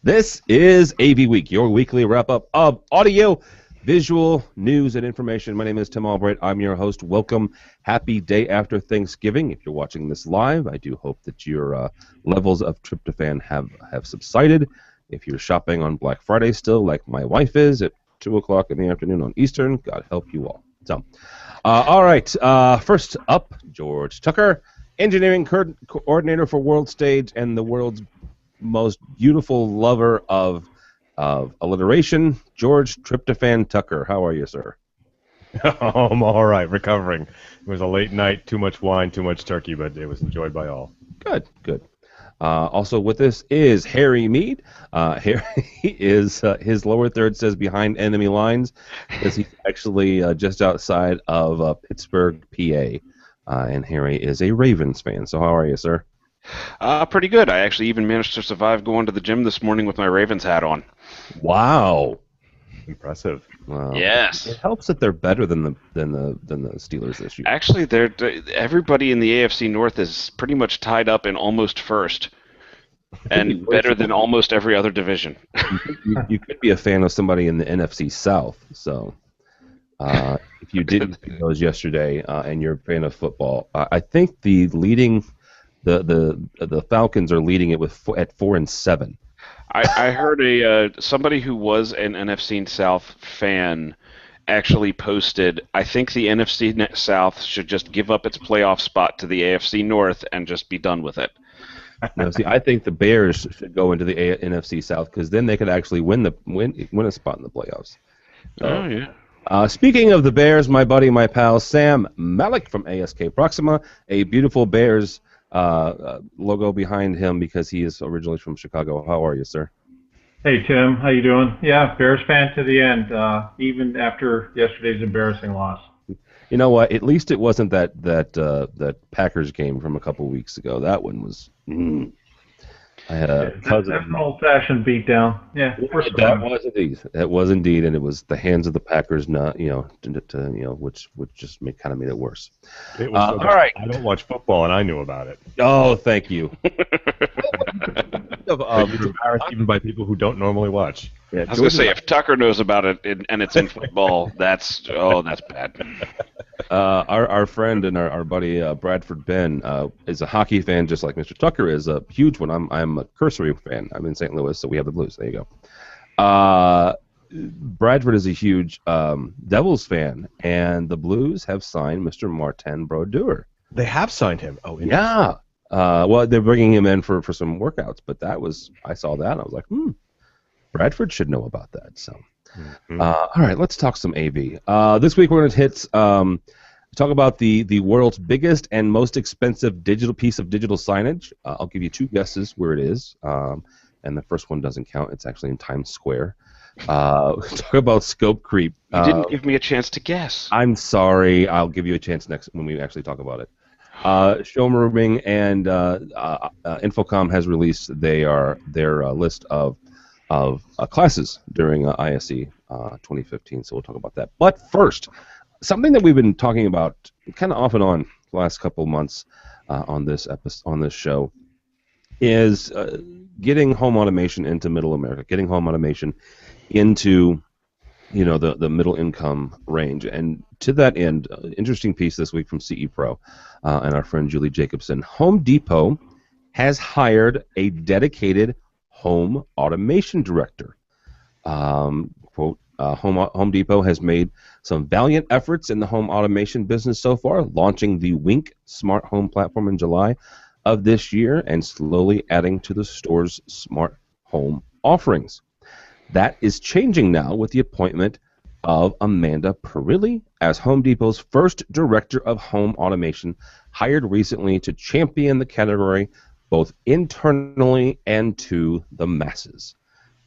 This is AVWeek, your weekly wrap-up of audio, visual, news, and information. My name is Tim Albright. I'm your host. Welcome. Happy day after Thanksgiving. If you're watching this live, I do hope that your levels of tryptophan have subsided. If you're shopping on Black Friday still, like my wife is, at 2 o'clock in the afternoon on Eastern, God help you all. So, all right. First up, George Tucker, engineering coordinator for World Stage and the world's most beautiful lover of alliteration, George Tryptophan Tucker. How are you, sir? I'm all right, recovering. It was a late night, too much wine, too much turkey, but it was enjoyed by all. Good, good. Also with us is Harry Mead. Harry is, his lower third says behind enemy lines, because he's actually just outside of Pittsburgh, PA. And Harry is a Ravens fan. So how are you, sir? Pretty good. I actually even managed to survive going to the gym this morning with my Ravens hat on. Wow. Impressive. Wow. Yes. It helps that they're better than the Steelers this year. Actually, everybody in the AFC North is pretty much tied up in almost first, and better than almost every other division. You could be a fan of somebody in the NFC South. So, if you didn't see those yesterday and you're a fan of football, I think the Falcons are leading it at 4-7. I heard somebody who was an NFC South fan actually posted, I think the NFC South should just give up its playoff spot to the AFC North and just be done with it. No, see, I think the Bears should go into the NFC South because then they could actually win a spot in the playoffs. Oh, yeah. Speaking of the Bears, my buddy, my pal, Sam Malik from ASK Proxima, a beautiful Bears logo behind him because he is originally from Chicago. How are you, sir? Hey, Tim. How you doing? Yeah, Bears fan to the end, even after yesterday's embarrassing loss. You know what? At least it wasn't that Packers game from a couple weeks ago. That one was. I had a cousin. That's an old-fashioned beatdown. Yeah, that was indeed, and it was the hands of the Packers, not which just kind of made it worse. It was all right. I don't watch football, and I knew about it. Oh, thank you. Embarrassed even by people who don't normally watch. Yeah, I was going to say, if Tucker knows about it and it's in football, that's bad. Our friend and our buddy Bradford Ben is a hockey fan, just like Mr. Tucker is a huge one. I'm a cursory fan. I'm in St. Louis, so we have the Blues. There you go. Bradford is a huge Devils fan, and the Blues have signed Mr. Martin Brodeur. They have signed him. Oh, yeah. Well, they're bringing him in for some workouts, but I saw that, and I was like, Bradford should know about that. So, all right, let's talk some AV. This week we're going to talk about the world's biggest and most expensive piece of digital signage. I'll give you two guesses where it is, and the first one doesn't count. It's actually in Times Square. Talk about scope creep. You didn't give me a chance to guess. I'm sorry. I'll give you a chance next when we actually talk about it. Showrooming and Infocom has released their list of classes during ISE 2015, so we'll talk about that. But first, something that we've been talking about kind of off and on the last couple of months on this show is getting home automation into Middle America, getting home automation into the middle income range. And to that end, interesting piece this week from CE Pro and our friend Julie Jacobson. Home Depot has hired a dedicated home automation director. Quote, Home Depot has made some valiant efforts in the home automation business so far, launching the Wink smart home platform in July of this year and slowly adding to the store's smart home offerings. That is changing now with the appointment of Amanda Perilli as Home Depot's first director of home automation, hired recently to champion the category both internally and to the masses.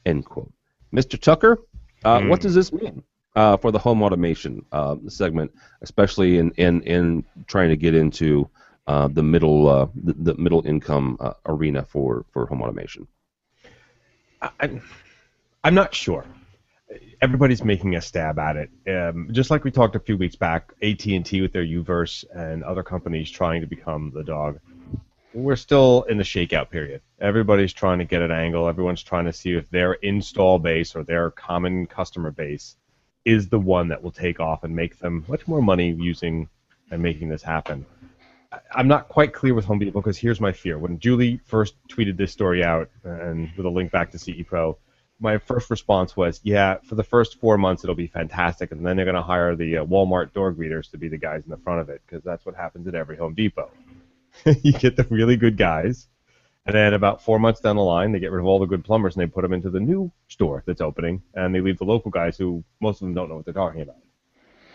End quote. Mr. Tucker, what does this mean for the home automation segment, especially in trying to get into the middle income arena for home automation? I'm not sure. Everybody's making a stab at it. Just like we talked a few weeks back, AT&T with their Uverse and other companies trying to become the dog. we're still in the shakeout period. Everybody's trying to get an angle. Everyone's trying to see if their install base or their common customer base is the one that will take off and make them much more money using and making this happen. I'm not quite clear with Home Depot because here's my fear. When Julie first tweeted this story out and with a link back to CE Pro, my first response was, yeah, for the first 4 months it'll be fantastic, and then they're going to hire the Walmart door greeters to be the guys in the front of it, because that's what happens at every Home Depot. You get the really good guys, and then about 4 months down the line, they get rid of all the good plumbers and they put them into the new store that's opening, and they leave the local guys who most of them don't know what they're talking about.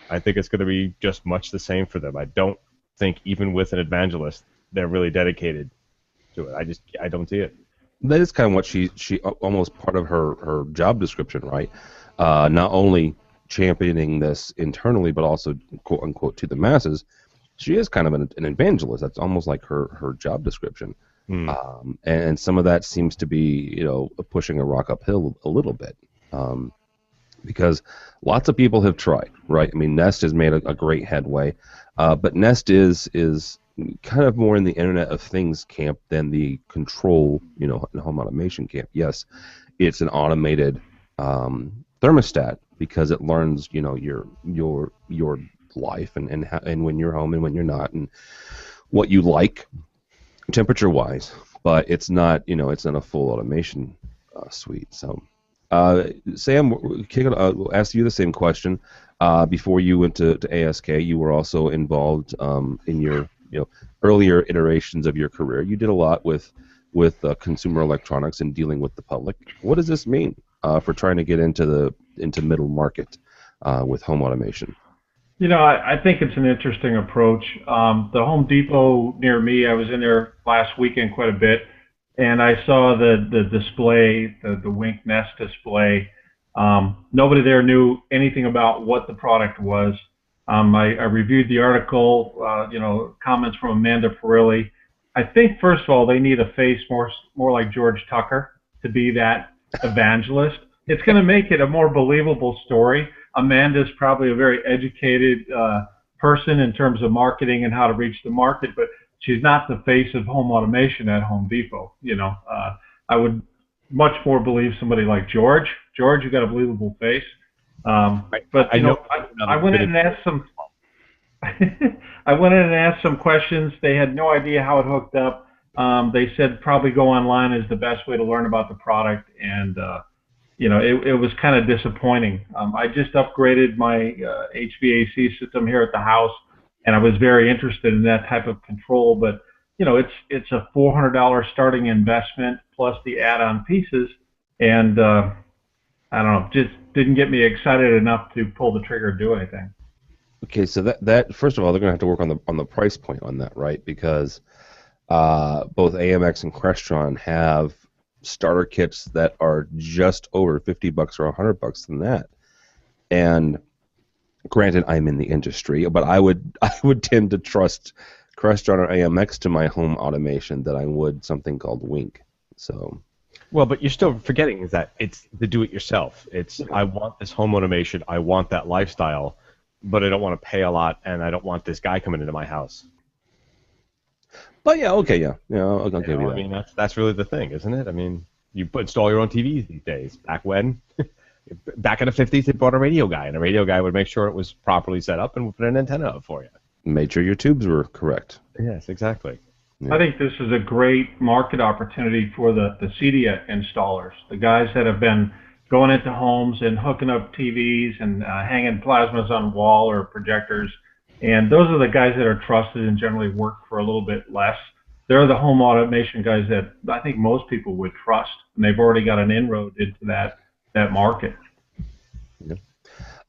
I think it's going to be just much the same for them. I don't think even with an evangelist, they're really dedicated to it. I don't see it. That is kind of what she almost part of her job description, right? Not only championing this internally, but also quote unquote to the masses. She is kind of an evangelist. That's almost like her job description. And some of that seems to be, pushing a rock uphill a little bit. Because lots of people have tried, right? I mean, Nest has made a great headway, but Nest is kind of more in the Internet of Things camp than the control, and home automation camp. Yes, it's an automated thermostat because it learns, your life and when you're home and when you're not and what you like temperature-wise. But it's not, it's not a full automation suite. So. Sam, we'll ask you the same question. Before you went to ASK, you were also involved in your earlier iterations of your career. You did a lot with consumer electronics and dealing with the public. What does this mean for trying to get into middle market with home automation? I think it's an interesting approach. The Home Depot near me, I was in there last weekend quite a bit. And I saw the display, the Wink Nest display. Nobody there knew anything about what the product was. I reviewed the article, comments from Amanda Perilli. I think, first of all, they need a face more like George Tucker to be that evangelist. It's going to make it a more believable story. Amanda's probably a very educated person in terms of marketing and how to reach the market, but she's not the face of home automation at Home Depot. I would much more believe somebody like George. George, you got a believable face. But I went in and asked some. I went in and asked some questions. They had no idea how it hooked up. They said probably go online is the best way to learn about the product, and it was kind of disappointing. I just upgraded my HVAC system here at the house. And I was very interested in that type of control, but it's a $400 starting investment plus the add-on pieces, and I don't know, just didn't get me excited enough to pull the trigger and do anything. Okay, so that first of all, they're going to have to work on the price point on that, right? Because both AMX and Crestron have starter kits that are just over $50 or $100 than that, and granted, I'm in the industry, but I would tend to trust Crestron or AMX to my home automation than I would something called Wink. So, well, but you're still forgetting is that it's the do-it-yourself. It's I want this home automation, I want that lifestyle, but I don't want to pay a lot, and I don't want this guy coming into my house. But yeah, okay, yeah, I'll give you that. I mean, that's really the thing, isn't it? I mean, you install your own TVs these days. Back when. Back in the 50s, they brought a radio guy, and a radio guy would make sure it was properly set up and would put an antenna up for you. Made sure your tubes were correct. Yes, exactly. Yeah. I think this is a great market opportunity for the CEDIA installers, the guys that have been going into homes and hooking up TVs and hanging plasmas on wall or projectors. And those are the guys that are trusted and generally work for a little bit less. They're the home automation guys that I think most people would trust, and they've already got an inroad into that market. Yeah.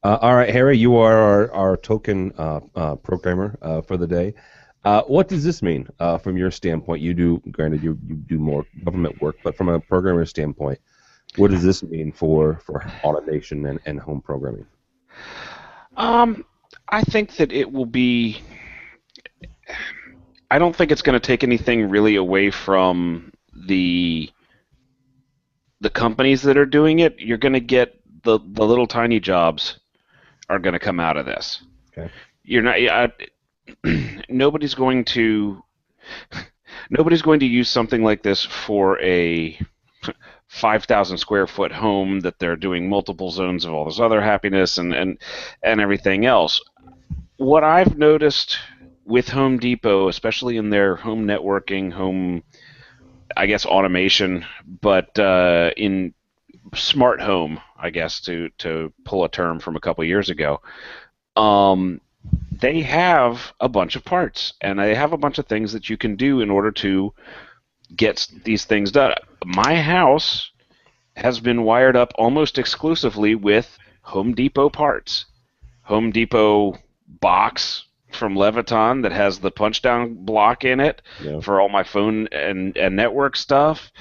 All right, Harry, you are our token programmer for the day. What does this mean from your standpoint? Granted, you do more government work, but from a programmer standpoint, what does this mean for automation and home programming? I think that it will be. I don't think it's going to take anything really away from the companies that are doing it. You're going to get the little tiny jobs are going to come out of this. Okay. You're not. Nobody's going to. Nobody's going to use something like this for a 5,000 square foot home that they're doing multiple zones of all this other happiness and everything else. What I've noticed with Home Depot, especially in their home networking, home, I guess, automation, but in smart home, I guess, to pull a term from a couple years ago, they have a bunch of parts, and they have a bunch of things that you can do in order to get these things done. My house has been wired up almost exclusively with Home Depot parts. Home Depot box from Leviton that has the punch-down block in it for all my phone and network stuff.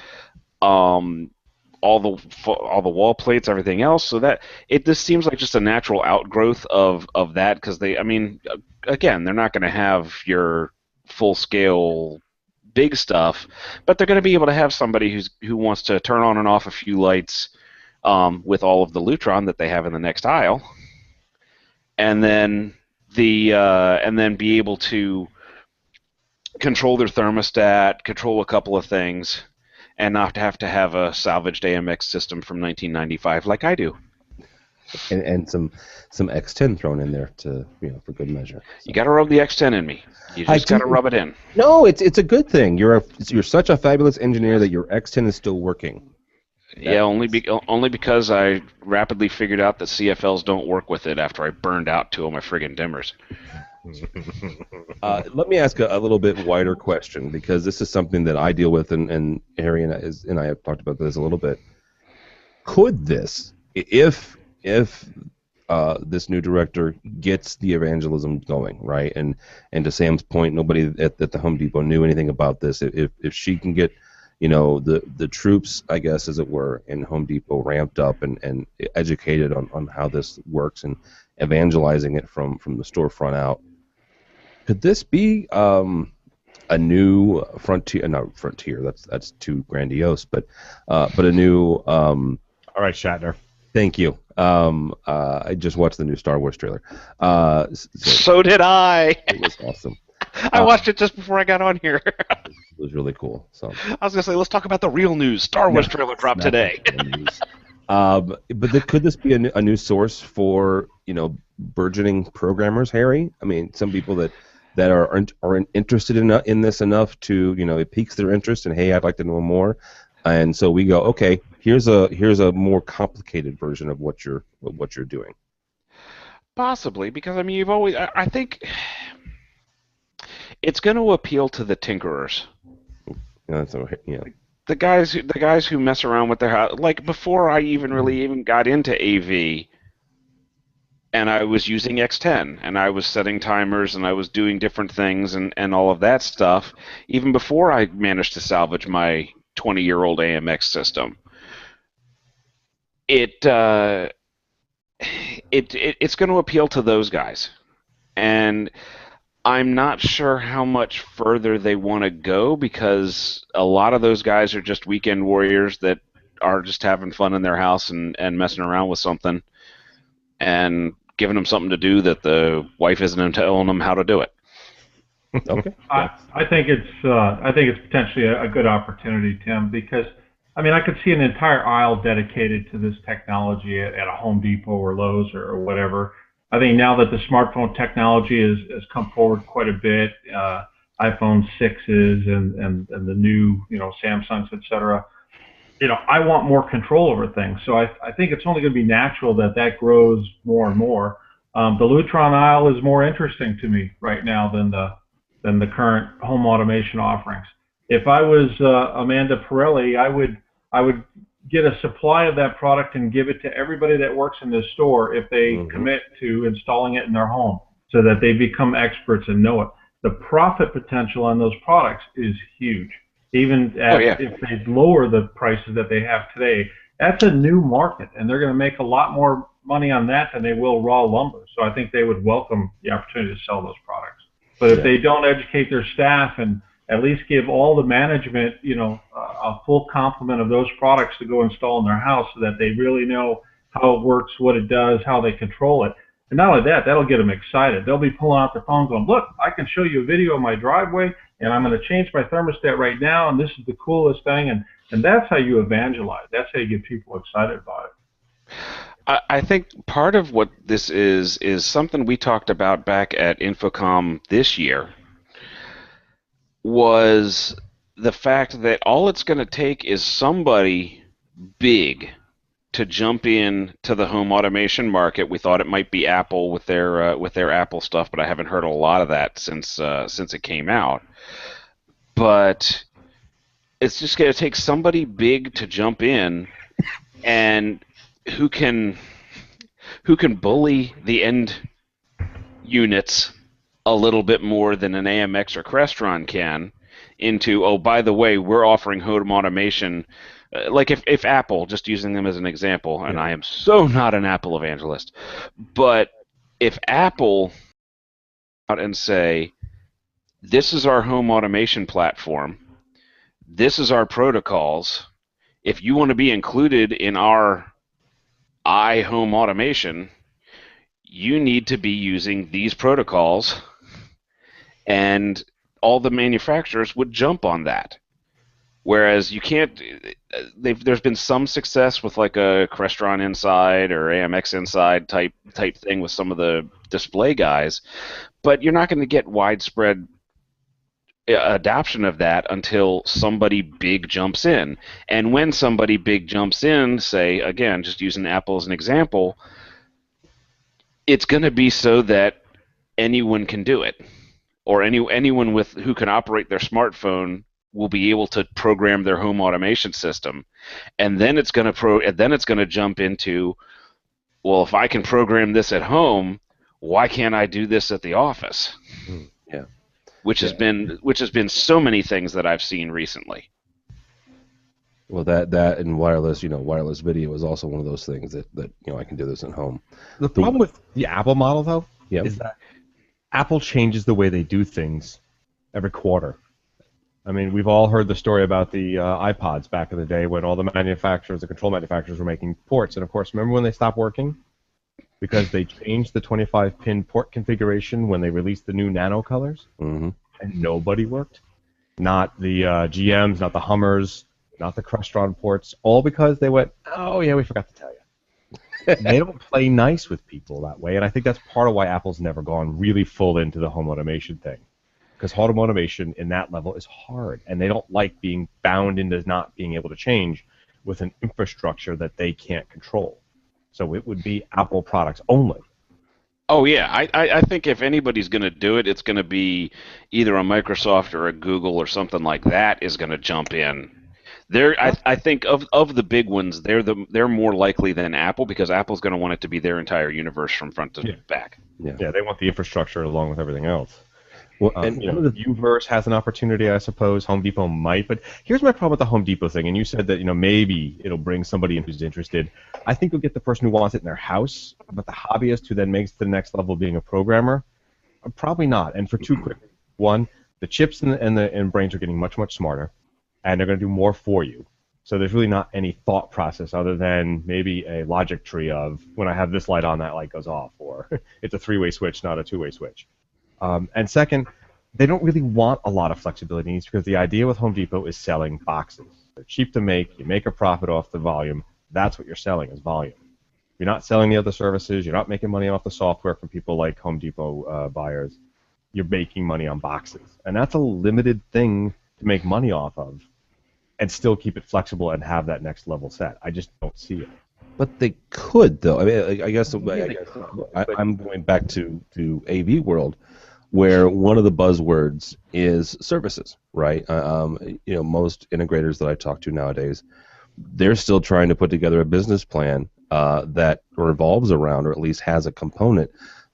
All the wall plates, everything else. So that this seems like just a natural outgrowth of that, because again, they're not going to have your full-scale big stuff, but they're going to be able to have somebody who wants to turn on and off a few lights with all of the Lutron that they have in the next aisle, and then be able to control their thermostat, control a couple of things, and not have to have a salvaged AMX system from 1995 like I do. And some X10 thrown in there for good measure. So. You got to rub the X10 in me. You just got to rub it in. No, it's a good thing. You're such a fabulous engineer that your X10 is still working. Yeah, only because I rapidly figured out that CFLs don't work with it after I burned out 2 of my friggin' dimmers. Let me ask a little bit wider question, because this is something that I deal with, and Harry and I have talked about this a little bit. Could this, if this new director gets the evangelism going, right, and to Sam's point, nobody at the Home Depot knew anything about this. If she can get the troops, I guess, as it were, in Home Depot ramped up and educated on how this works and evangelizing it from the storefront out, could this be a new frontier? Not frontier. That's too grandiose. But a new. All right, Shatner. Thank you. I just watched the new Star Wars trailer. So did I. It was awesome. I watched it just before I got on here. It was really cool. So I was gonna say, let's talk about the real news. Star Wars trailer dropped today. But could this be a new source for burgeoning programmers, Harry? I mean, some people that are interested in this enough to it piques their interest, and hey, I'd like to know more, and so we go, okay, here's a more complicated version of what you're doing. Possibly, because you've always, I think it's going to appeal to the tinkerers. The guys who mess around with their house. Like before I even got into AV, and I was using X10, and I was setting timers, and I was doing different things, and all of that stuff, even before I managed to salvage my 20-year-old AMX system. It's going to appeal to those guys, and I'm not sure how much further they want to go, because a lot of those guys are just weekend warriors that are just having fun in their house and messing around with something and giving them something to do that the wife isn't telling them how to do it. Okay. I think it's potentially a good opportunity, Tim, because I could see an entire aisle dedicated to this technology at a Home Depot or Lowe's or whatever. I think now that the smartphone technology has come forward quite a bit, iPhone 6s and the new Samsungs, etc. I want more control over things. So I think it's only going to be natural that grows more and more. The Lutron aisle is more interesting to me right now than the current home automation offerings. If I was Amanda Pirelli, I would get a supply of that product and give it to everybody that works in this store if they commit to installing it in their home, so that they become experts and know it. The profit potential on those products is huge. Even if they lower the prices that they have today, that's a new market, and they're going to make a lot more money on that than they will raw lumber. So I think they would welcome the opportunity to sell those products. But if they don't educate their staff and at least give all the management, a full complement of those products to go install in their house, so that they really know how it works, what it does, how they control it. And not only that, that'll get them excited. They'll be pulling out their phones going, look, I can show you a video of my driveway. and I'm going to change my thermostat right now, and this is the coolest thing, and that's how you evangelize. That's how you get people excited about it. I think part of what this is something we talked about back at Infocom this year, was the fact that all it's going to take is somebody big to jump in to the home automation market. We thought it might be Apple with their Apple stuff, but I haven't heard a lot of that since it came out. But it's just going to take somebody big to jump in, and who can bully the end units a little bit more than an AMX or Crestron can into, oh, by the way, we're offering home automation. Like if Apple, just using them as an example, and I am so not an Apple evangelist, but if Apple out and say, this is our home automation platform, this is our protocols, if you want to be included in our iHome automation, you need to be using these protocols, and all the manufacturers would jump on that. Whereas you can't. There's been some success with like a Crestron Inside or AMX Inside type thing with some of the display guys, but you're not going to get widespread adoption of that until somebody big jumps in. And when somebody big jumps in, say again, just using Apple as an example, it's going to be so that anyone can do it, or anyone who can operate their smartphone will be able to program their home automation system, and then it's going to jump into, well, if I can program this at home, why can't I do this at the office? Yeah, which has been so many things that I've seen recently. Well, that and wireless video is also one of those things that I can do this at home. The problem with the Apple model, though, Yeah. is that Apple changes the way they do things every quarter. I mean, we've all heard the story about the iPods back in the day when all the control manufacturers were making ports. And, of course, remember when they stopped working? Because they changed the 25-pin port configuration when they released the new nano colors, Mm-hmm. and nobody worked. Not the GMs, not the Hummers, not the Crestron ports, all because they went, oh, yeah, we forgot to tell you. They don't play nice with people that way, and I think that's part of why Apple's never gone really full into the home automation thing. Because home automation in that level is hard, and they don't like being bound into not being able to change with an infrastructure that they can't control. So it would be Apple products only. Oh yeah, I think if anybody's going to do it, it's going to be either a Microsoft or a Google or something like that is going to jump in. I think of the big ones, they're more likely than Apple, because Apple's going to want it to be their entire universe from front to back. Yeah, they want the infrastructure along with everything else. Well, and the Uverse has an opportunity, I suppose. Home Depot might, but here's my problem with the Home Depot thing. And you said that maybe it'll bring somebody in who's interested. I think you'll get the person who wants it in their house, but the hobbyist who then makes it to the next level being a programmer, probably not. And for two quick, one, the chips and brains are getting much smarter, and they're going to do more for you. So there's really not any thought process other than maybe a logic tree of when I have this light on, that light goes off, or it's a three-way switch, not a two-way switch. And second, they don't really want a lot of flexibility needs, because the idea with Home Depot is selling boxes. They're cheap to make. You make a profit off the volume. That's what you're selling, is volume. You're not selling the other services. You're not making money off the software from people like Home Depot buyers. You're making money on boxes. And that's a limited thing to make money off of and still keep it flexible and have that next level set. I just don't see it. But they could, though. I mean, I guess I'm going back to AV World, where one of the buzzwords is services, right? Most integrators that I talk to nowadays, they're still trying to put together a business plan that revolves around, or at least has a component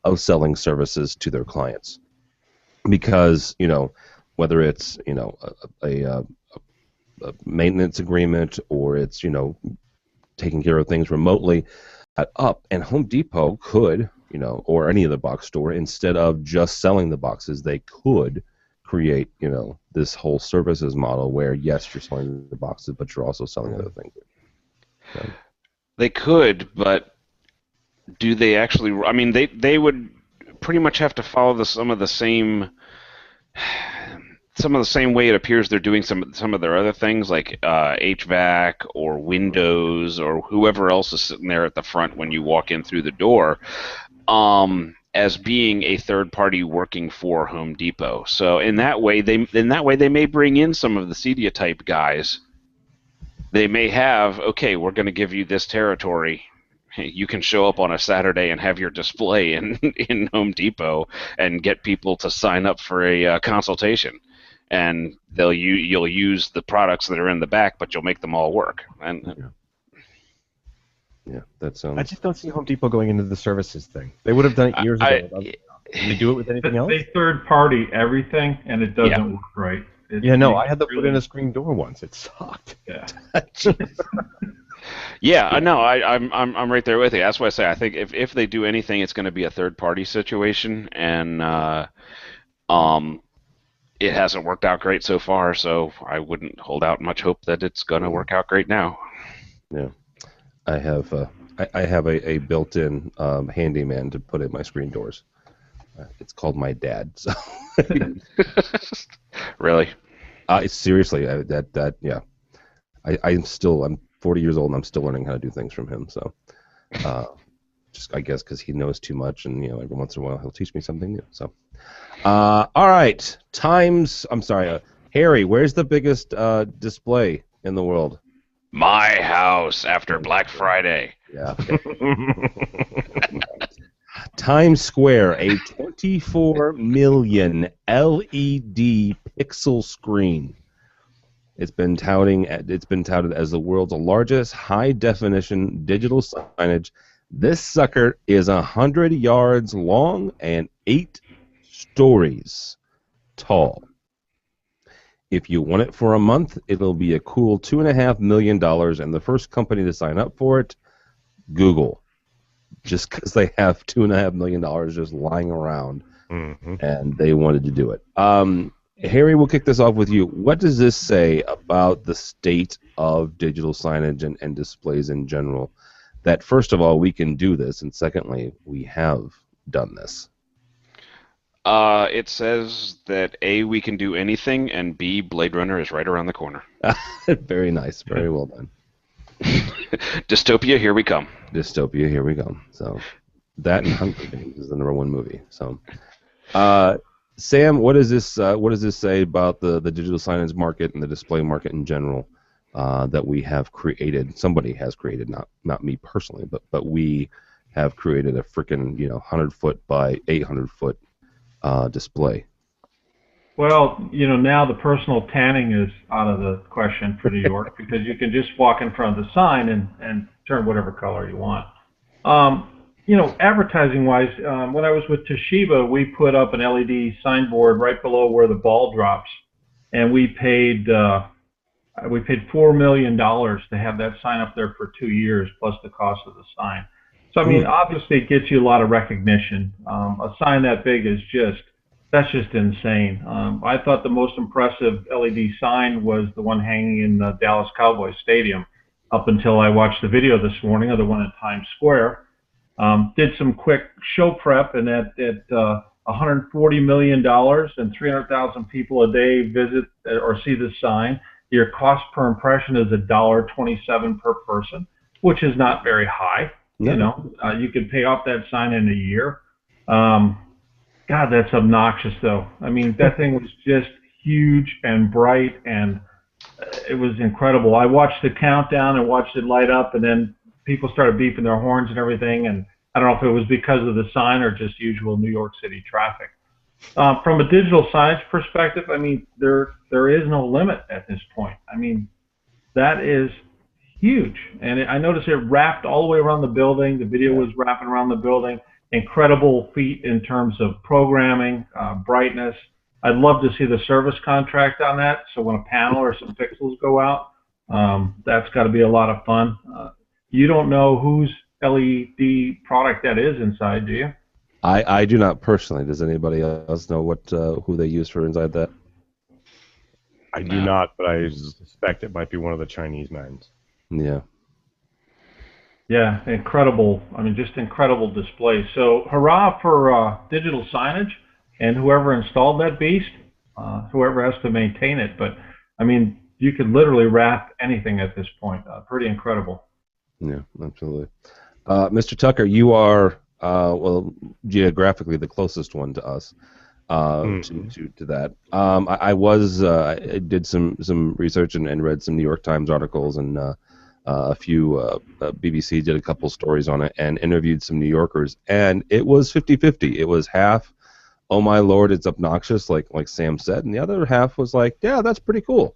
of selling services to their clients. Because whether it's a maintenance agreement, or it's taking care of things remotely, and Home Depot could, or any other box store, instead of just selling the boxes, they could create, this whole services model where, yes, you're selling the boxes, but you're also selling other things. So. They could, but do they actually? I mean, they would pretty much have to follow some of the same some of the same way it appears they're doing some of their other things like HVAC or Windows or whoever else is sitting there at the front when you walk in through the door, as being a third party working for Home Depot. So in that way they may bring in some of the Cedia type guys. They may have, okay, we're going to give you this territory. You can show up on a Saturday and have your display in Home Depot and get people to sign up for a consultation. And you'll use the products that are in the back, but you'll make them all work. And Yeah, that sounds. I just don't see Home Depot going into the services thing. They would have done it years ago. Did they do it with anything else? They third party everything, and it doesn't work right. I had to put in a screen door once. It sucked. Yeah. Yeah, I know. I'm right there with you. That's why I say I think if they do anything, it's going to be a third party situation, and it hasn't worked out great so far. So I wouldn't hold out much hope that it's going to work out great now. Yeah, I have a built-in handyman to put in my screen doors. It's called my dad. So Really? Seriously, yeah. I'm 40 years old and I'm still learning how to do things from him. So, just I guess because he knows too much, and every once in a while he'll teach me something new. So, all right, Harry, where's the biggest display in the world? My house after Black Friday. Yeah. Okay. Times Square, a 24 million LED pixel screen. It's been touted as the world's largest high-definition digital signage. This sucker is 100 yards long and 8 stories tall. If you want it for a month, it'll be a cool $2.5 million, and the first company to sign up for it, Google, just because they have $2.5 million just lying around, and they wanted to do it. Harry, we'll kick this off with you. What does this say about the state of digital signage and displays in general? That, first of all, we can do this, and secondly, we have done this. It says that A, we can do anything, and B, Blade Runner is right around the corner. Very nice. Very well done. Dystopia, here we come. Dystopia, here we go. So that and Hunger Games is the #1 movie. So, Sam, what does this say about the digital signage market and the display market in general that we have created? Somebody has created, not me personally, but we have created a freaking 100-foot by 800-foot display. Well, now the personal tanning is out of the question for New York because you can just walk in front of the sign and turn whatever color you want. Advertising-wise, when I was with Toshiba, we put up an LED signboard right below where the ball drops, and we paid $4 million to have that sign up there for 2 years plus the cost of the sign. So obviously it gets you a lot of recognition. A sign that big is that's just insane. I thought the most impressive LED sign was the one hanging in the Dallas Cowboys Stadium up until I watched the video this morning of the one at Times Square. Did some quick show prep, and at $140 million and 300,000 people a day visit or see this sign, your cost per impression is $1.27 per person, which is not very high. You could pay off that sign in a year. God, that's obnoxious, though. That thing was just huge and bright, and it was incredible. I watched the countdown and watched it light up, and then people started beeping their horns and everything, and I don't know if it was because of the sign or just usual New York City traffic. From a digital signage perspective, there is no limit at this point. That is huge, and I noticed it wrapped all the way around the building. The video was wrapping around the building. Incredible feat in terms of programming, brightness. I'd love to see the service contract on that, so when a panel or some pixels go out, that's got to be a lot of fun. You don't know whose LED product that is inside, do you? I do not personally. Does anybody else know who they use for inside that? I do not, but I suspect it might be one of the Chinese men's. Yeah. Yeah, incredible. Just incredible display. So hurrah for digital signage and whoever installed that beast. whoever has to maintain it. But I mean, you could literally wrap anything at this point. Pretty incredible. Yeah, absolutely. Mr. Tucker, you are well geographically the closest one to us. To that. I did some research and read some New York Times articles and a few BBC did a couple stories on it and interviewed some New Yorkers, and it was 50-50. It was half, oh my lord, it's obnoxious, like Sam said, and the other half was like, yeah, that's pretty cool.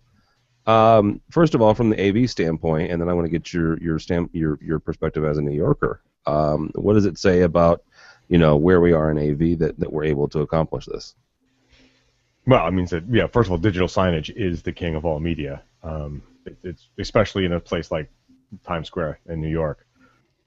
First of all, from the AV standpoint, and then I want to get your perspective as a New Yorker. What does it say about where we are in AV that we're able to accomplish this? Well, it means that, yeah, first of all, digital signage is the king of all media. It's especially in a place like Times Square in New York.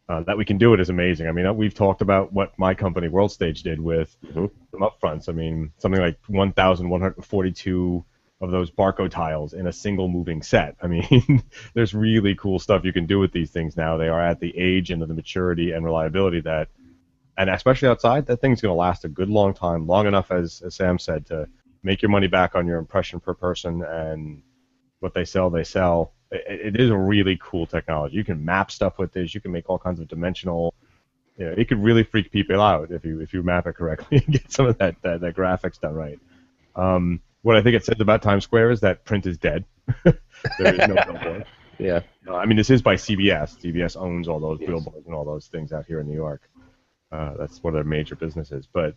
That we can do it is amazing. I mean, we've talked about what my company, World Stage, did with some upfronts. I mean, something like 1,142 of those barcode tiles in a single moving set. I mean, there's really cool stuff you can do with these things now. They are at the age and the maturity and reliability that, and especially outside, that thing's going to last a good long time, long enough, as Sam said, to make your money back on your impression per person, and what they sell, they sell. It is a really cool technology. You can map stuff with this. You can make all kinds of dimensional. It could really freak people out if you map it correctly and get some of that graphics done right. What I think it says about Times Square is that print is dead. There is no billboard. Yeah. I mean, this is by CBS. CBS owns all those billboards and all those things out here in New York. That's one of their major businesses. But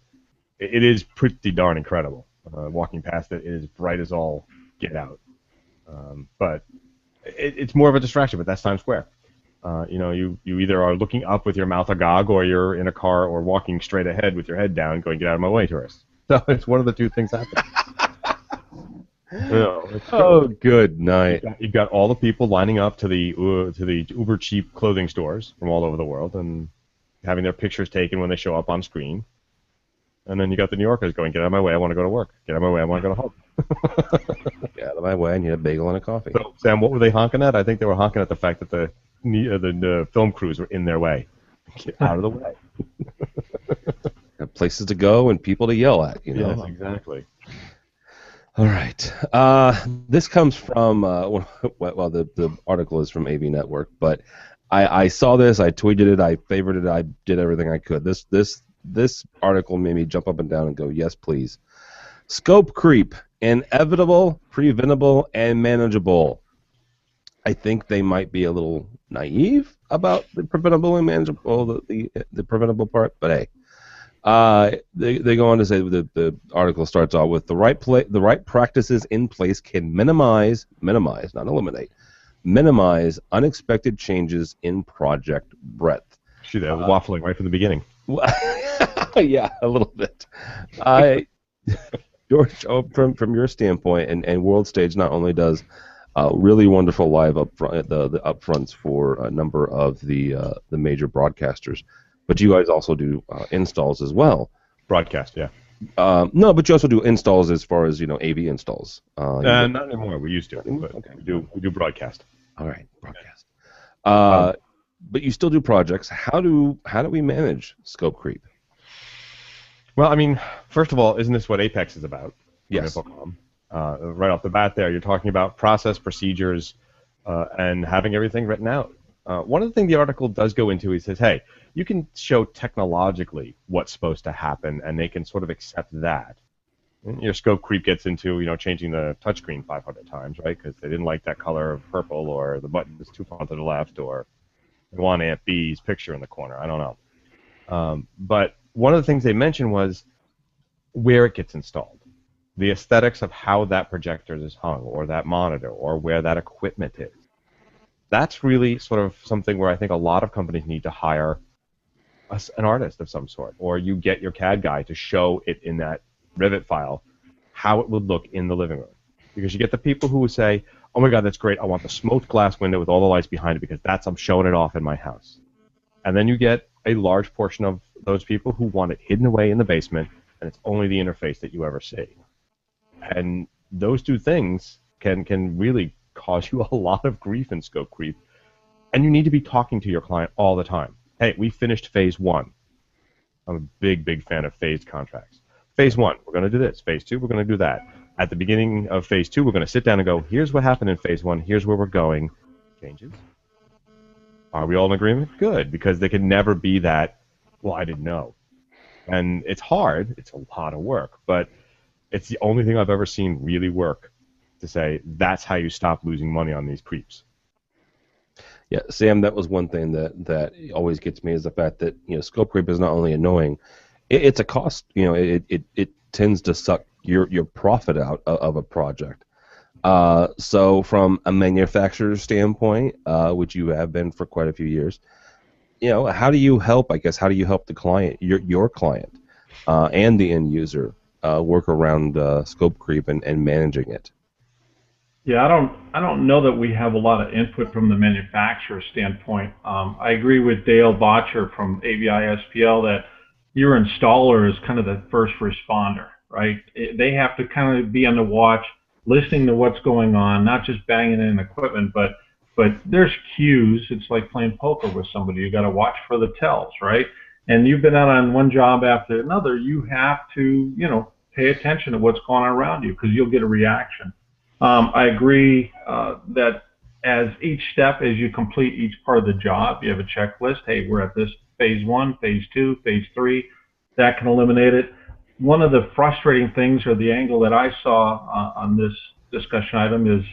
it is pretty darn incredible. Walking past it, it is bright as all get out. But it's more of a distraction, but that's Times Square. You either are looking up with your mouth agog, or you're in a car or walking straight ahead with your head down going, get out of my way, tourist. So it's one of the two things happening. Oh, good night. You've got all the people lining up to the uber cheap clothing stores from all over the world and having their pictures taken when they show up on screen. And then you got the New Yorkers going, get out of my way, I want to go to work. Get out of my way, I want to go home. Get out of my way, I need a bagel and a coffee. So, Sam, what were they honking at? I think they were honking at the fact that the film crews were in their way. Get out of the way. Got places to go and people to yell at, Yes, exactly. All right. This comes from, the article is from AV Network, but I saw this, I tweeted it, I favorited it, I did everything I could. This article made me jump up and down and go, yes, please. Scope creep, inevitable, preventable, and manageable. I think they might be a little naive about the preventable and manageable, the preventable part, but hey. They go on to say the article starts out with the right practices in place can minimize, not eliminate, minimize unexpected changes in project breadth. See, that was waffling right from the beginning. Yeah, a little bit. George, from your standpoint, and World Stage not only does really wonderful live upfront, the upfronts for a number of the major broadcasters, but you guys also do installs as well. Broadcast, yeah. No, but you also do installs as far as AV installs. Not anymore. We used to, but okay. we do broadcast. All right, broadcast. But you still do projects. How do we manage scope creep? Well, I mean, first of all, isn't this what Apex is about? Yes. Right off the bat there, you're talking about process, procedures, and having everything written out. One of the things the article does go into, he says, hey, you can show technologically what's supposed to happen, and they can sort of accept that. And your scope creep gets into, changing the touchscreen 500 times, right? Because they didn't like that color of purple, or the button is too far to the left, or they want Aunt B's picture in the corner. I don't know. But one of the things they mentioned was where it gets installed. The aesthetics of how that projector is hung, or that monitor, or where that equipment is. That's really sort of something where I think a lot of companies need to hire an artist of some sort, or you get your CAD guy to show it in that Rivet file how it would look in the living room. Because you get the people who would say, oh my God, that's great, I want the smoked glass window with all the lights behind it because I'm showing it off in my house. And then you get a large portion of those people who want it hidden away in the basement, and it's only the interface that you ever see. And those two things can really cause you a lot of grief in scope creep. And you need to be talking to your client all the time. Hey, we finished phase 1. I'm a big fan of phased contracts. Phase 1, we're going to do this. Phase 2, we're going to do that. At the beginning of phase 2, we're going to sit down and go, here's what happened in phase 1, here's where we're going. Changes. Are we all in agreement? Good, because there can never be that, well, I didn't know. And it's hard. It's a lot of work, but it's the only thing I've ever seen really work to say that's how you stop losing money on these creeps. Yeah, Sam, that was one thing that always gets me is the fact that scope creep is not only annoying, it's a cost. It tends to suck your profit out of a project. So from a manufacturer's standpoint, which you have been for quite a few years, how do you help? I guess how do you help the client, your client, and the end user work around scope creep and managing it? Yeah, I don't know that we have a lot of input from the manufacturer standpoint. I agree with Dale Botcher from AVISPL that your installer is kind of the first responder, right? They have to kind of be on the watch, listening to what's going on, not just banging in equipment, but there's cues. It's like playing poker with somebody. You got to watch for the tells, right? And you've been out on one job after another. You have to, pay attention to what's going on around you because you'll get a reaction. I agree that as each step, as you complete each part of the job, you have a checklist. Hey, we're at this phase 1, phase 2, phase 3. That can eliminate it. One of the frustrating things, or the angle that I saw on this discussion item, is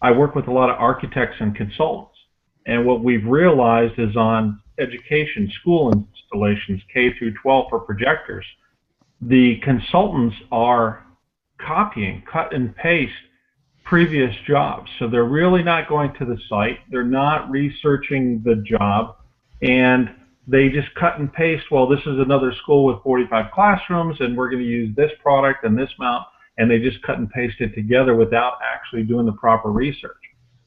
I work with a lot of architects and consultants. And what we've realized is on education, school installations, K through 12 for projectors, the consultants are copying, cut and paste previous jobs. So they're really not going to the site. They're not researching the job. And they just cut and paste, well, this is another school with 45 classrooms, and we're going to use this product and this amount. And they just cut and paste it together without actually doing the proper research.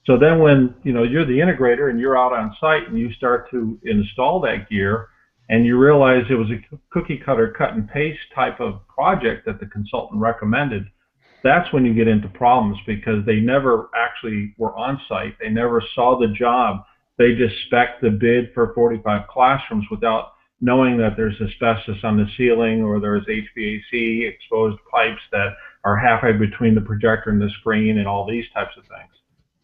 So then when you're the integrator and you're out on site and you start to install that gear and you realize it was a cookie cutter cut and paste type of project that the consultant recommended, that's when you get into problems because they never actually were on site. They never saw the job. They just spec'd the bid for 45 classrooms without knowing that there's asbestos on the ceiling or there's HVAC exposed pipes that are halfway between the projector and the screen and all these types of things.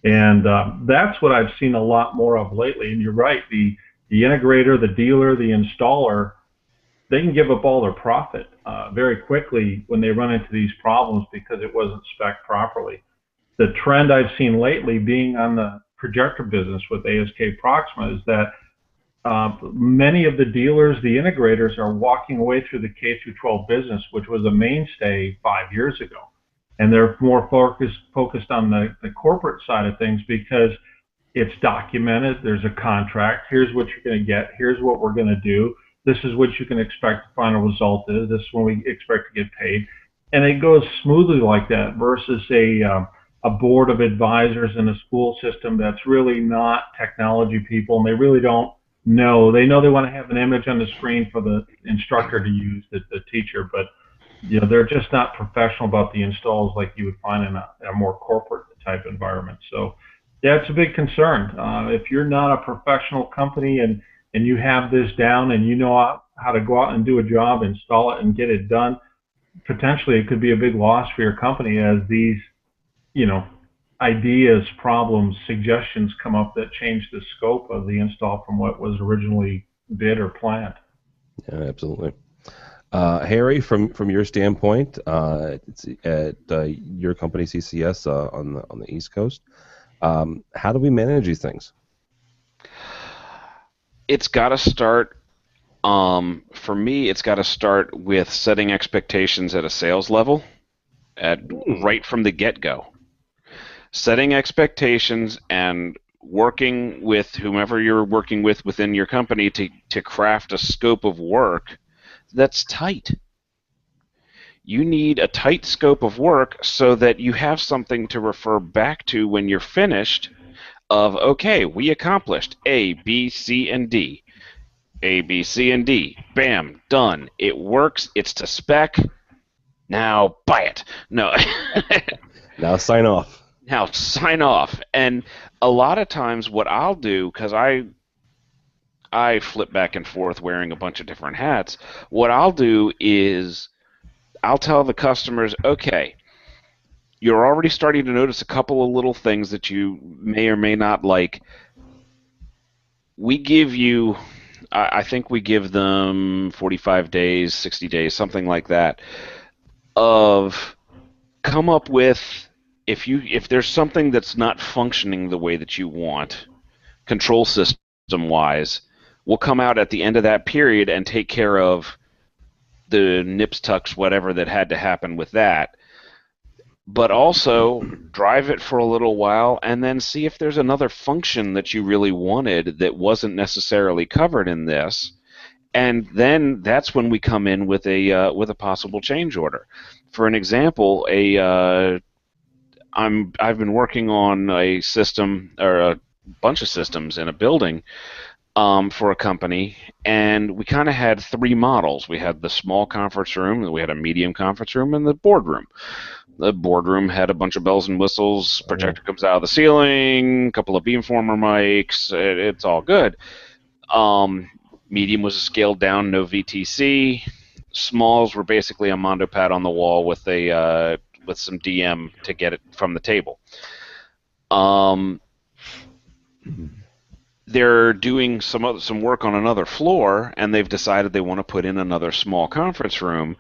And that's what I've seen a lot more of lately. And you're right, the integrator, the dealer, the installer, they can give up all their profit very quickly when they run into these problems because it wasn't spec'd properly. The trend I've seen lately, being on the projector business with ASK Proxima, is that many of the dealers, the integrators, are walking away through the K through 12 business, which was a mainstay 5 years ago. And they're more focused on the corporate side of things because it's documented. There's a contract. Here's what you're going to get. Here's what we're going to do. This is what you can expect the final result is. This is when we expect to get paid. And it goes smoothly like that versus a board of advisors in a school system that's really not technology people, and they really don't know. They know they want to have an image on the screen for the instructor to use, the teacher, but they're just not professional about the installs like you would find in a more corporate type environment. So yeah, it's a big concern. If you're not a professional company and you have this down and you know how to go out and do a job, install it, and get it done, potentially it could be a big loss for your company as these, ideas, problems, suggestions come up that change the scope of the install from what was originally bid or planned. Yeah, absolutely. Harry, from your standpoint, it's at your company CCS on the East Coast, how do we manage these things? It's got to start. For me, it's got to start with setting expectations at a sales level, right from the get-go. Setting expectations and working with whomever you're working with within your company to craft a scope of work that's tight. You need a tight scope of work so that you have something to refer back to when you're finished of, okay, we accomplished A, B, C, and D. A, B, C, and D. Bam, done. It works. It's to spec. Now buy it. No. Now sign off. Now sign off. And a lot of times what I'll do, because I flip back and forth wearing a bunch of different hats, what I'll do is I'll tell the customers, okay, you're already starting to notice a couple of little things that you may or may not like. We give you, I think we give them 45 days, 60 days, something like that, of come up with, if there's something that's not functioning the way that you want, control system wise, we'll come out at the end of that period and take care of the nips, tucks, whatever that had to happen with that. But also drive it for a little while and then see if there's another function that you really wanted that wasn't necessarily covered in this. And then that's when we come in with a possible change order. For an example, I've been working on a system or a bunch of systems in a building for a company, and we kind of had three models. We had the small conference room, we had a medium conference room, and the boardroom. The boardroom had a bunch of bells and whistles, projector comes out of the ceiling, a couple of beamformer mics, it's all good. Medium was scaled down, no VTC. Smalls were basically a Mondo pad on the wall with some DM to get it from the table. They're doing some work on another floor, and they've decided they want to put in another small conference room.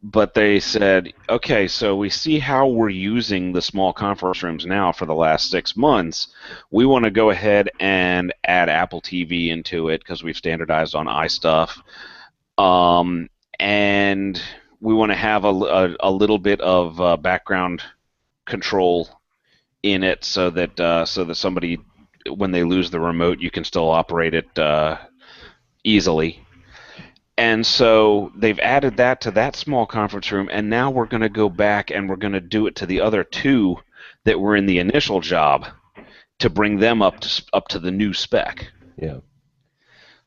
But they said, okay, so we see how we're using the small conference rooms now for the last 6 months. We want to go ahead and add Apple TV into it because we've standardized on iStuff. And we want to have a little bit of background control in it so that somebody, when they lose the remote, you can still operate it easily. And so they've added that to that small conference room, and now we're going to go back and we're going to do it to the other two that were in the initial job to bring them up to the new spec. Yeah.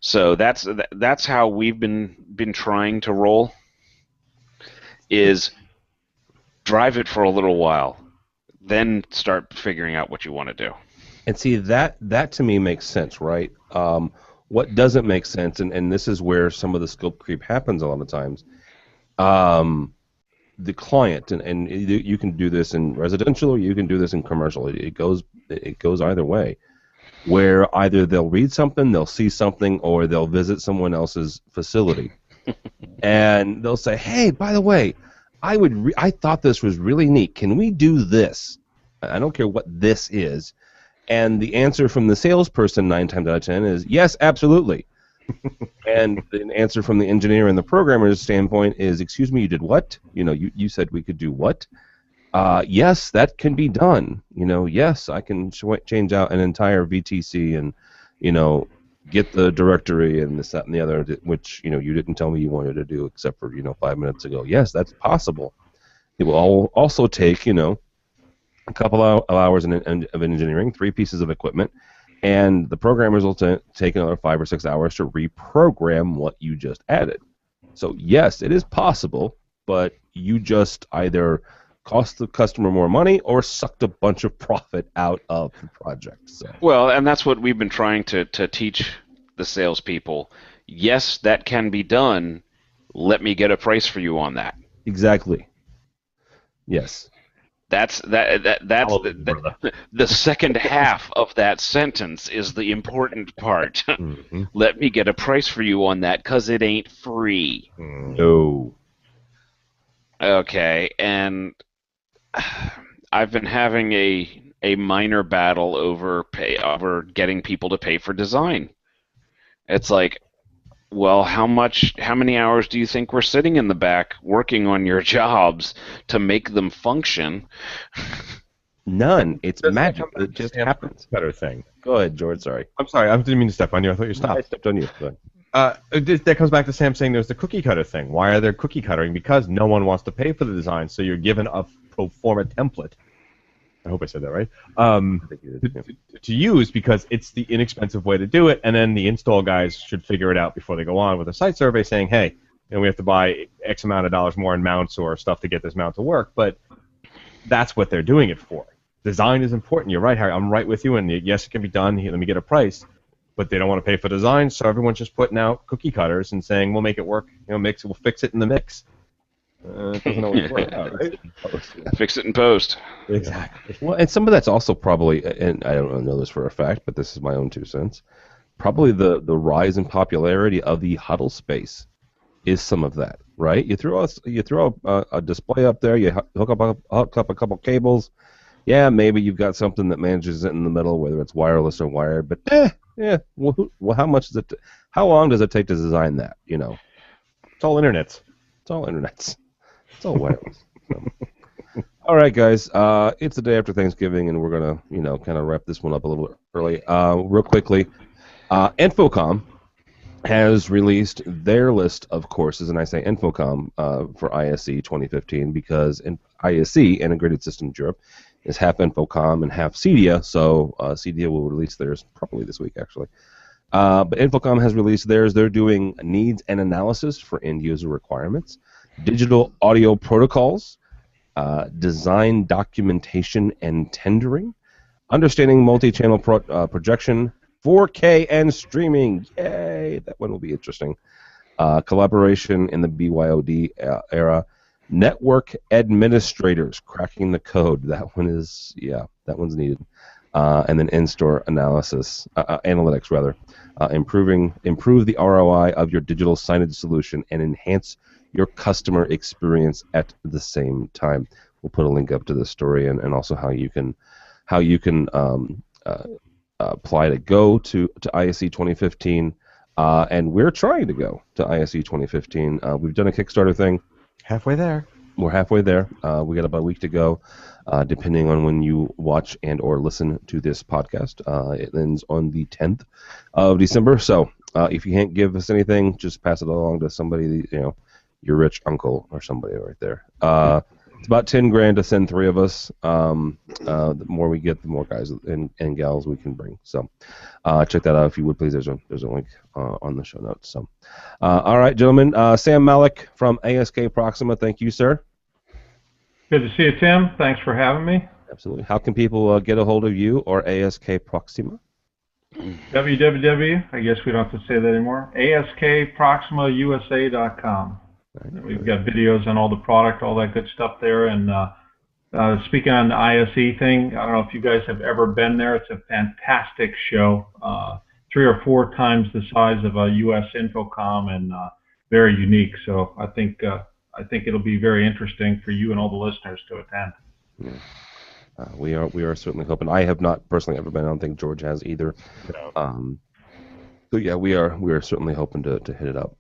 So that's how we've been trying to roll, is drive it for a little while, then start figuring out what you want to do. And see, that to me makes sense, right? What doesn't make sense, and this is where some of the scope creep happens a lot of times, the client, and you can do this in residential or you can do this in commercial. It goes either way, where either they'll read something, they'll see something, or they'll visit someone else's facility, and they'll say, hey, by the way, I thought this was really neat. Can we do this? I don't care what this is. And the answer from the salesperson 9 times out of 10 is yes, absolutely. And the answer from the engineer and the programmer's standpoint is, excuse me, you did what? You said we could do what? Yes, that can be done. Yes, I can change out an entire VTC and, get the directory and this, that, and the other, which, you didn't tell me you wanted to do except for, 5 minutes ago. Yes, that's possible. It will also take, a couple of hours of engineering, 3 pieces of equipment, and the programmers will take another 5 or 6 hours to reprogram what you just added. So yes, it is possible, but you just either cost the customer more money or sucked a bunch of profit out of the project. So. Well, and that's what we've been trying to teach the salespeople. Yes, that can be done. Let me get a price for you on that. Exactly. Yes. That's the second half of that sentence is the important part. Mm-hmm. Let me get a price for you on that because it ain't free. No. Okay, and I've been having a minor battle over getting people to pay for design. It's like, well, how many hours do you think we're sitting in the back working on your jobs to make them function? None. It's magic. It just happens. Better thing. Go ahead, George. Sorry. I'm sorry. I didn't mean to step on you. I thought you stopped. I stepped on you. Go ahead. That comes back to Sam saying there's the cookie cutter thing. Why are there cookie cuttering? Because no one wants to pay for the design, so you're given a pro forma template. I hope I said that right. To use because it's the inexpensive way to do it, and then the install guys should figure it out before they go on with a site survey saying, hey, we have to buy X amount of dollars more in mounts or stuff to get this mount to work, but that's what they're doing it for. Design is important. You're right, Harry. I'm right with you, and yes, it can be done. Let me get a price. But they don't want to pay for design, so everyone's just putting out cookie cutters and saying, we'll make it work, we'll fix it in the mix. It doesn't always work out, right? Fix it in post. Exactly. Well, and some of that's also probably, and I don't know this for a fact, but this is my own 2 cents. Probably the rise in popularity of the huddle space is some of that, right? You throw a display up there, you hook up a couple cables. Yeah, maybe you've got something that manages it in the middle, whether it's wireless or wired. But yeah. Well, how much does it? How long does it take to design that? You know, It's all internets. it's all internets. It's all wireless. So. All right, guys. It's the day after Thanksgiving, and we're gonna, kind of wrap this one up a little early. Real quickly, Infocom has released their list of courses, and I say Infocom for ISE 2015 because ISE, Integrated Systems Europe, is half Infocom and half CEDIA, so CEDIA will release theirs probably this week, actually. But Infocom has released theirs. They're doing needs and analysis for end-user requirements, digital audio protocols, design documentation and tendering, understanding multi-channel projection, 4K and streaming. Yay! That one will be interesting. Collaboration in the BYOD era. Network administrators, cracking the code. That one's needed. And then in-store analytics rather. Improve the ROI of your digital signage solution and enhance your customer experience at the same time. We'll put a link up to this story and also how you can apply to go to ISE 2015. And we're trying to go to ISE 2015. We've done a Kickstarter thing. Halfway there. We're halfway there. We got about a week to go, depending on when you watch and or listen to this podcast. It ends on the 10th of December. So if you can't give us anything, just pass it along to somebody, your rich uncle or somebody right there. It's about $10,000 to send 3 of us. The more we get, the more guys and gals we can bring. So check that out if you would, please. There's a link on the show notes. So all right, gentlemen. Sam Malik from ASK Proxima. Thank you, sir. Good to see you, Tim. Thanks for having me. Absolutely. How can people get a hold of you or ASK Proxima? www. I guess we don't have to say that anymore. ASKProximaUSA.com. We've got videos on all the product, all that good stuff there. And speaking on the ISE thing, I don't know if you guys have ever been there. It's a fantastic show, 3 or 4 times the size of a U.S. Infocom and very unique. So I think it'll be very interesting for you and all the listeners to attend. Yeah. We are certainly hoping. I have not personally ever been. I don't think George has either. No. So yeah, we are certainly hoping to hit it up.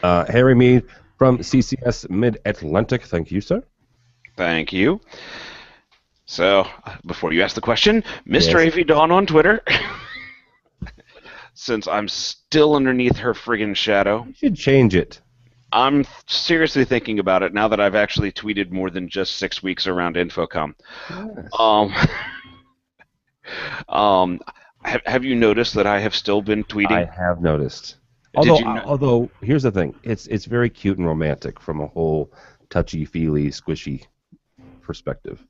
Harry Mead from CCS Mid-Atlantic. Thank you, sir. Thank you. So, before you ask the question, Mr. Yes. AV Dawn on Twitter, since I'm still underneath her friggin' shadow, You should change it. I'm seriously thinking about it now that I've actually tweeted more than just 6 weeks around Infocom. Yes. Have you noticed that I have still been tweeting? I have noticed. Did you know- Although here's the thing, it's very cute and romantic from a whole touchy-feely, squishy perspective.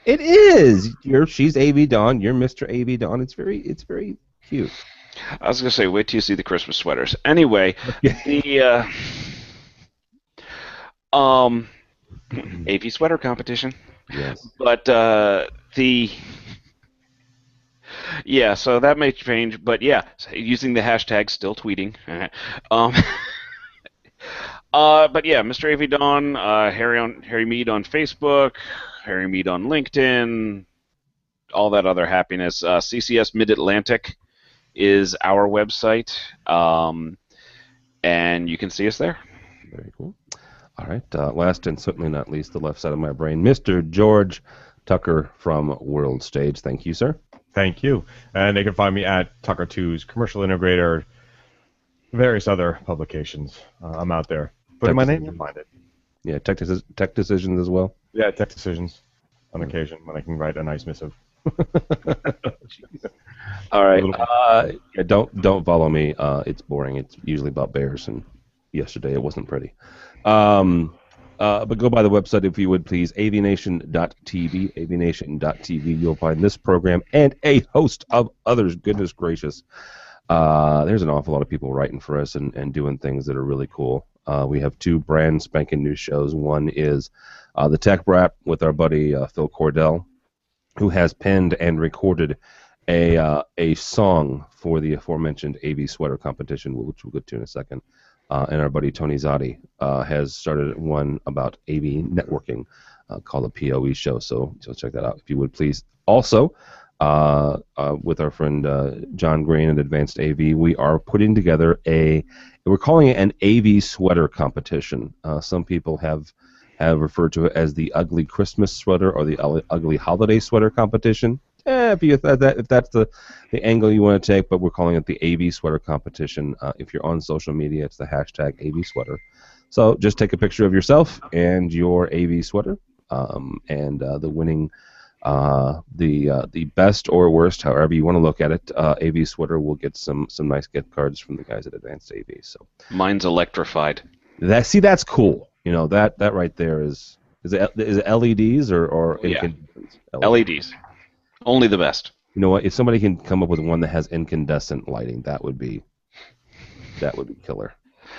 It is. She's AV Dawn. You're Mr. AV Dawn. It's very cute. I was gonna say, wait till you see the Christmas sweaters. Anyway, the AV sweater competition. Yes. But so that may change. But yeah, using the hashtag still tweeting. But yeah, Mr. AV Dawn, Harry Mead on Facebook, Harry Mead on LinkedIn, all that other happiness. CCS Mid-Atlantic is our website, and you can see us there. Very cool. All right. Last and certainly not least, the left side of my brain, Mr. George Tucker from World Stage. Thank you, sir. Thank you. And they can find me at Tucker2's Commercial Integrator, various other publications. I'm out there. Put in my name, you'll find it. Yeah, Tech Decisions as well. Yeah, Tech Decisions on occasion when I can write a nice missive. All right. Yeah, don't follow me. It's boring. It's usually about bears, and yesterday it wasn't pretty. But go by the website if you would, please. avnation.tv. avnation.tv. You'll find this program and a host of others. Goodness gracious. There's an awful lot of people writing for us and doing things that are really cool. We have two brand spanking new shows. One is the Tech Wrap with our buddy Phil Cordell, who has penned and recorded a song for the aforementioned AV sweater competition, which we'll get to in a second. And our buddy Tony Zotti has started one about AV networking called the POE Show. So check that out if you would please. Also, with our friend John Green at Advanced AV, we are putting together we're calling it an AV sweater competition. Some people have referred to it as the ugly Christmas sweater or the ugly holiday sweater competition. If that's the angle you want to take, but we're calling it the AV sweater competition. If you're on social media, it's the hashtag AV sweater. So just take a picture of yourself and your AV sweater, and the winning, the best or worst, however you want to look at it, AV sweater will get some nice gift cards from the guys at Advanced AV. So mine's electrified. That's cool. You know that right there is it LEDs or incandescents? LEDs. Only the best. You know what? If somebody can come up with one that has incandescent lighting, that would be killer.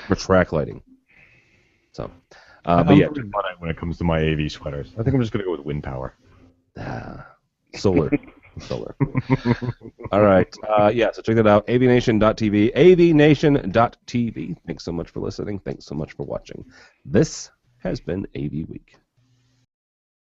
For track lighting. So, but yeah, when it comes to my AV sweaters, I think I'm just gonna go with wind power. Solar. All right. So check that out. avnation.tv. avnation.tv. Thanks so much for listening. Thanks so much for watching. This has been AV Week.